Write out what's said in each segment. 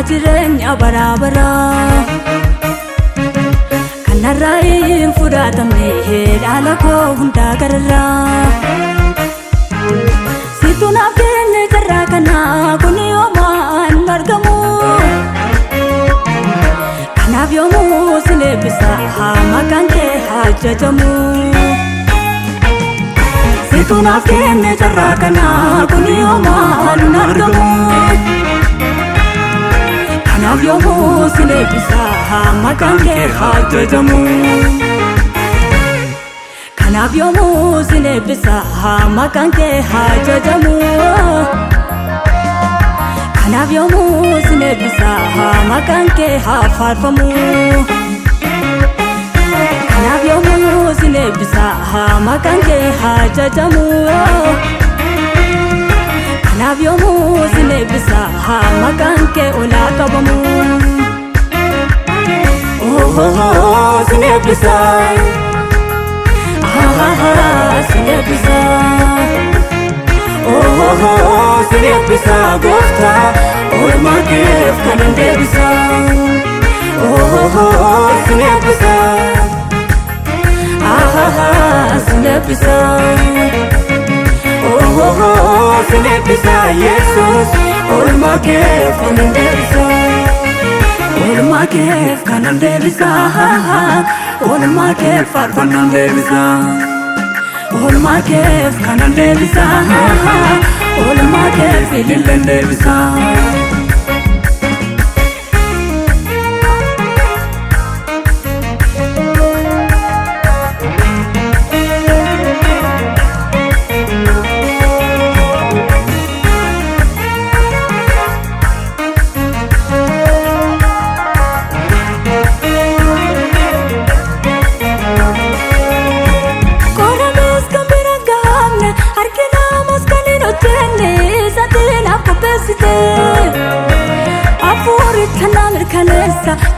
jirenya barabara kanarrain fudhatamne dhala koo hunda gararra situnaaf kenne jarraa kana kuni yoomaan margamu kanaaf yoomuu sin eebbisa maqaan kee haa jajamu situnaaf kenne jarraa kana kuni yoomaan margamu kanaaf yoomuu sin eebbisa maqaan kee haa jajamu kanaaf yoomuu sin eebbisa maqaan kee haa jajamu kanaaf yoomuu sin eebbisa maqaan kee haa faarfamu kanaaf yoomuu sin eebbisa maqaan kee haa jajamu kanaaf yoomuu sin eebbisa maqaan kee olaa qabamu sin eebbisa sin eebbisa sin eebbisa goofta oolmaa keef kanan deebisa sin eebbisa sin eebbisa sin eebbisa Yesus oolmaa keef kanan deebisa oolmaa keef kanan deebisa oolmaa keef faarfannaan deebisa oolmaa keef kanan deebisa oolmaa keef ililleen deebisa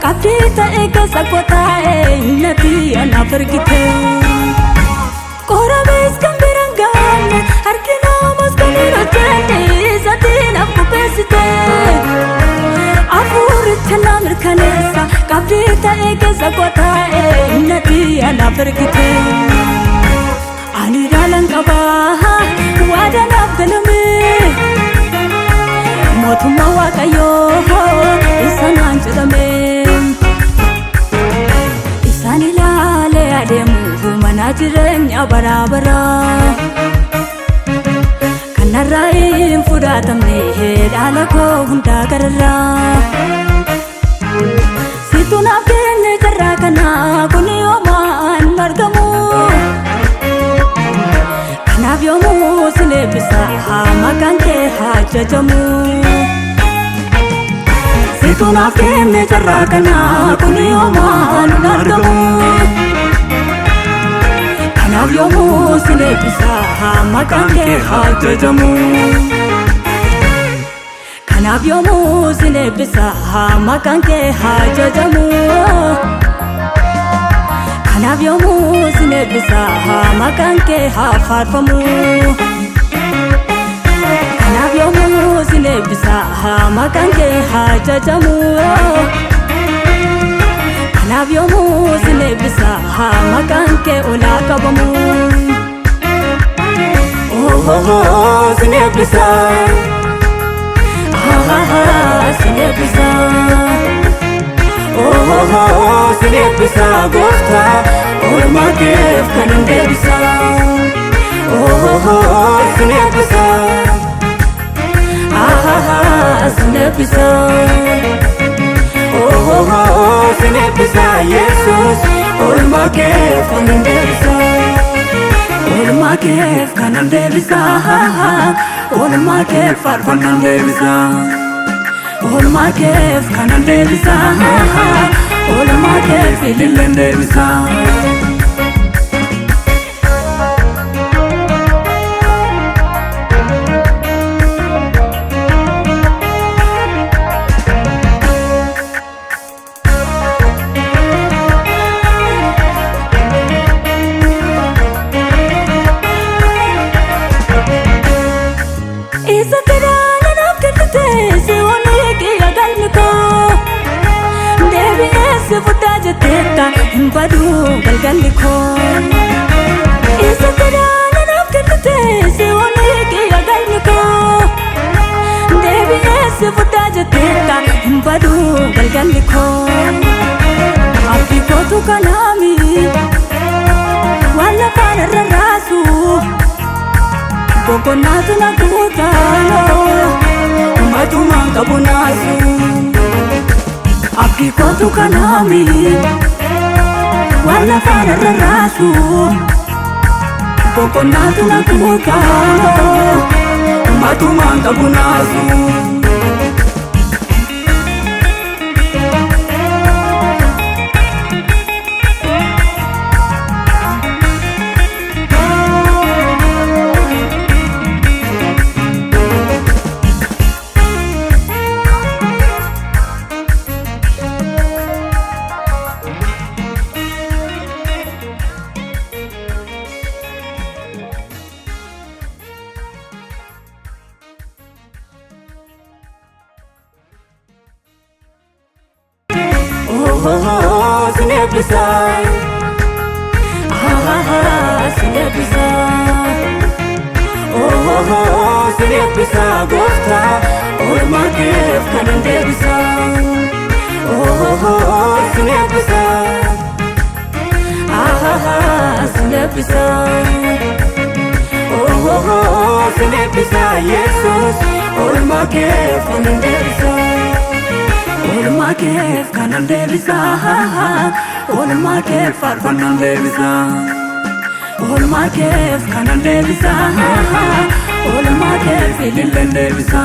qabdita eegasa kotaa'e nati anaaf ergite qoramees kan biraan gaanne harkina amas kan hin hojjenne isaatiinaaf qopheessite afuuricha na mirkaneessa qabdita eegasa kotaa'e nati anaaf ergite ani dhaalan qabaa waadanaaf galame mootummaa waaqayyoo isanaan jedhame isaan ilaalee adeemu mana jireenya barabara kanarrain fudhatamne dhala koo hunda gararra situnaaf kenne jarraa kana kuni yoomaan margamu kanaaf yoomuu sin eebbisa maqaan kee haa jajamu situnaaf kenne jarraa kana kuni yoomaan argamu kanaaf yoomuu sin eebbisa maqaan kee haa jajamu kanaaf yoomuu sin eebbisa maqaan kee haa jajamu kanaaf yoomuu sin eebbisa maqaan kee haa faarfamu kanaaf yoomuu sin eebbisa maqaan kee haa jajamu kanaaf yoomuu sin eebbisa maqaan kee olaa qabamu sin eebbisa sin eebbisa sin eebbisa goofta oolmaa keef kanan deebisa sin eebbisa sin eebbisa sin eebbisa Yesus oolmaa keef kanan deebisa oolmaa keef kanan deebisa oolmaa keef faarfannaan deebisa oolmaa keef kanan deebisa oolmaa keef ililleen deebisa isa tirana naaf kennite si wani qiyya galmi koo badu galgalli koo isa kanaana naaf kennite si waliigi galgalli koo deebi'ee si fudhaa jetteetta badu galgalli koo abdii kootu kanaami waan lafaan irra raasu boqonnaatu na guutaa matumaan qabu naasu abdii kootu kanaami waan lafaan irra raasu boqonnaatu na guutaa matumaan qabu naasu Sinebisa, sinebisa, sinebisa gofta, olma kef kanan debisa. Sinebisa, sinebisa, sinebisa Jesus, olma kef kanan debisa. Olma kef kanan debisa, olma kef farfanan debisa. Olma kef kanan debisa, olma kef ilillen debisa.